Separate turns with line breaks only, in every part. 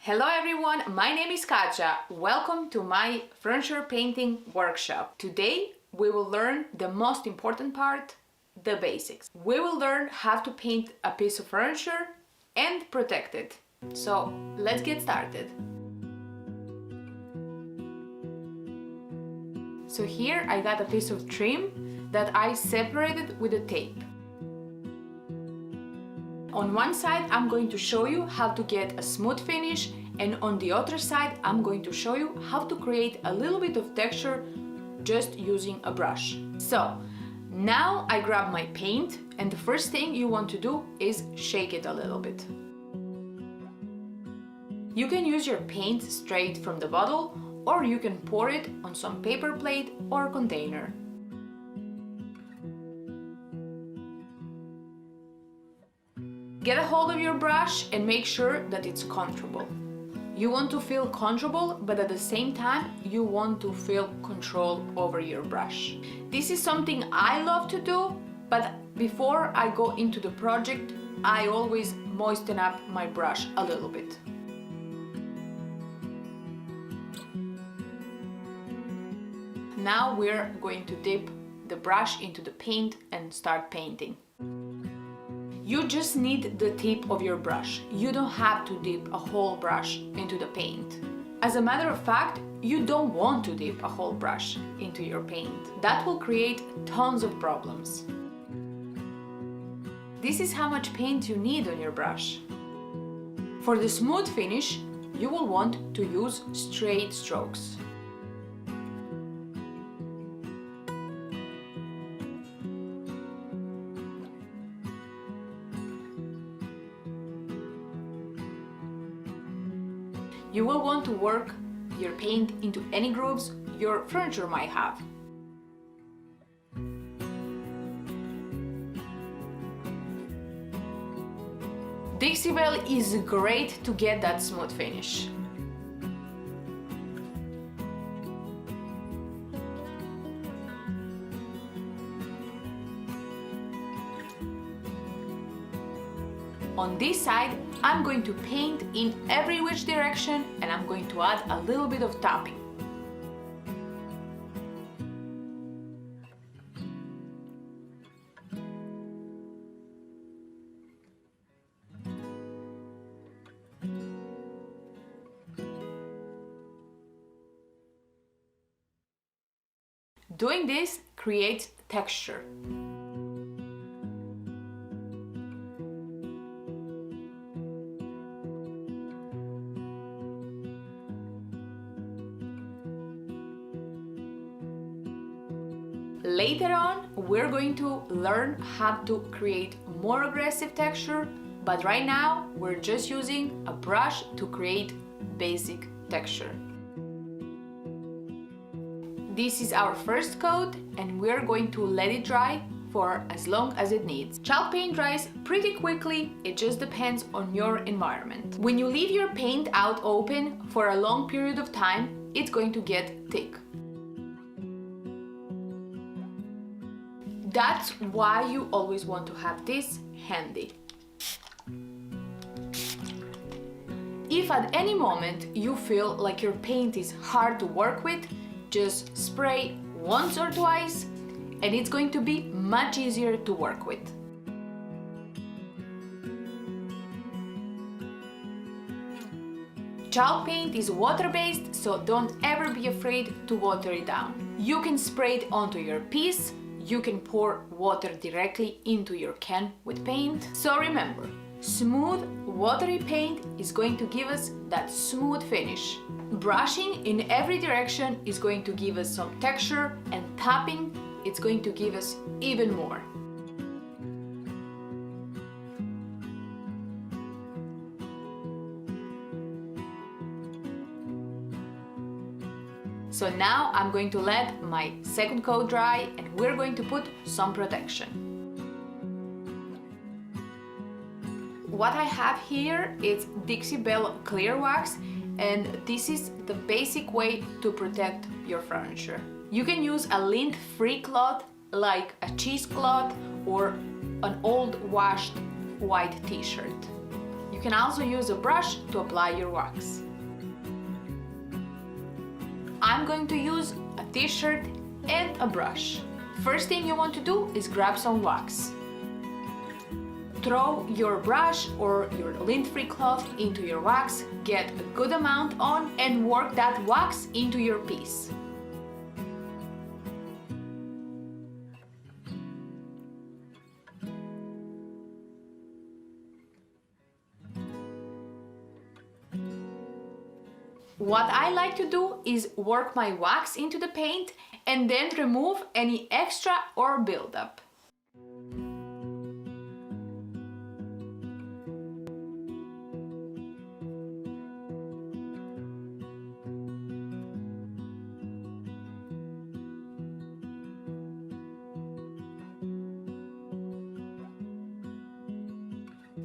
Hello everyone, my name is Kacha. Welcome to my furniture painting workshop. Today we will learn the most important part, the basics. We will learn how to paint a piece of furniture and protect it. So let's get started. So here I got a piece of trim that I separated with a tape. On one side I'm going to show you how to get a smooth finish, and on the other side I'm going to show you how to create a little bit of texture just using a brush. So now I grab my paint, and the first thing you want to do is shake it a little bit. You can use your paint straight from the bottle, or you can pour it on some paper plate or container. Get a hold of your brush and make sure that it's comfortable. You want to feel comfortable, but at the same time you want to feel control over your brush. This is something I love to do, but before I go into the project, I always moisten up my brush a little bit. Now we're going to dip the brush into the paint and start painting. You just need the tip of your brush. You don't have to dip a whole brush into the paint. As a matter of fact, you don't want to dip a whole brush into your paint. That will create tons of problems. This is how much paint you need on your brush. For the smooth finish, you will want to use straight strokes. You will want to work your paint into any grooves your furniture might have. Dixie Belle is great to get that smooth finish. On this side, I'm going to paint in every which direction, and I'm going to add a little bit of topping. Doing this creates texture. Later on, we're going to learn how to create more aggressive texture, but right now we're just using a brush to create basic texture. This is our first coat, and we're going to let it dry for as long as it needs. Chalk paint dries pretty quickly, it just depends on your environment. When you leave your paint out open for a long period of time, it's going to get thick. That's why you always want to have this handy. If at any moment you feel like your paint is hard to work with, just spray once or twice and it's going to be much easier to work with. Chalk paint is water-based, so don't ever be afraid to water it down. You can spray it onto your piece. You can pour water directly into your can with paint. So remember, smooth, watery paint is going to give us that smooth finish. Brushing in every direction is going to give us some texture, and tapping, it's going to give us even more. So now I'm going to let my second coat dry, and we're going to put some protection. What I have here is Dixie Belle Clear Wax, and this is the basic way to protect your furniture. You can use a lint-free cloth like a cheesecloth or an old washed white t-shirt. You can also use a brush to apply your wax. I'm going to use a t-shirt and a brush. First thing you want to do is grab some wax. Throw your brush or your lint-free cloth into your wax, get a good amount on, and work that wax into your piece. What I like to do is work my wax into the paint and then remove any extra or buildup.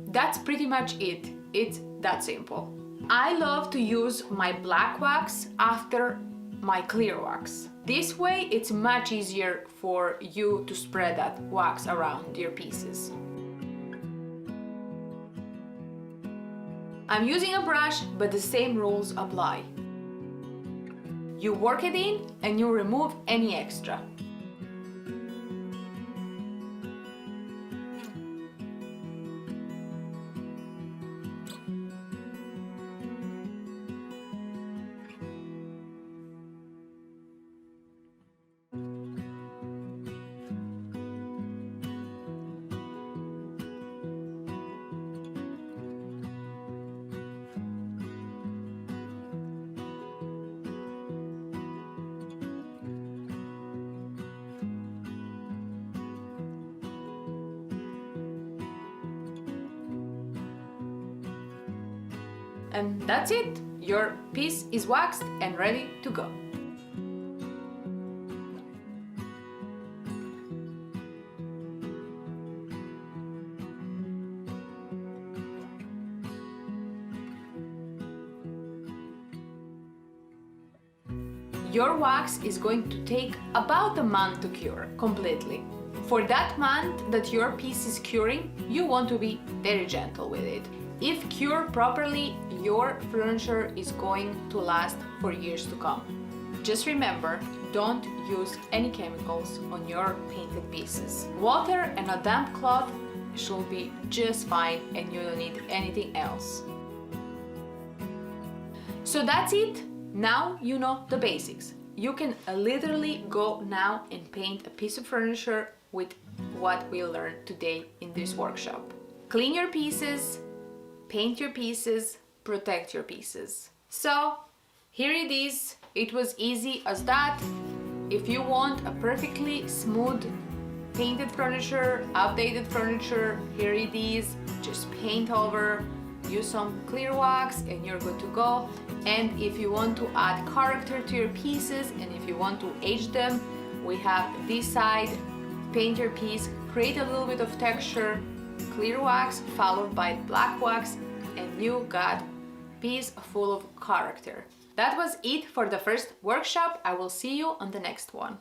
That's pretty much it. It's that simple. I love to use my black wax after my clear wax. This way it's much easier for you to spread that wax around your pieces. I'm using a brush, but the same rules apply. You work it in and you remove any extra. And that's it! Your piece is waxed and ready to go. Your wax is going to take about a month to cure completely. For that month that your piece is curing, you want to be very gentle with it. If cured properly, your furniture is going to last for years to come. Just remember, don't use any chemicals on your painted pieces. Water and a damp cloth should be just fine and you don't need anything else. So that's it. Now you know the basics. You can literally go now and paint a piece of furniture with what we learned today in this workshop. Clean your pieces, paint your pieces, protect your pieces. So here it is. It was easy as that. If you want a perfectly smooth painted furniture, updated furniture, here it is. Just paint over, use some clear wax and you're good to go. And if you want to add character to your pieces and if you want to age them, we have this side. Paint your piece, create a little bit of texture, clear wax followed by black wax, and you got piece full of character. That was it for the first workshop. I will see you on the next one.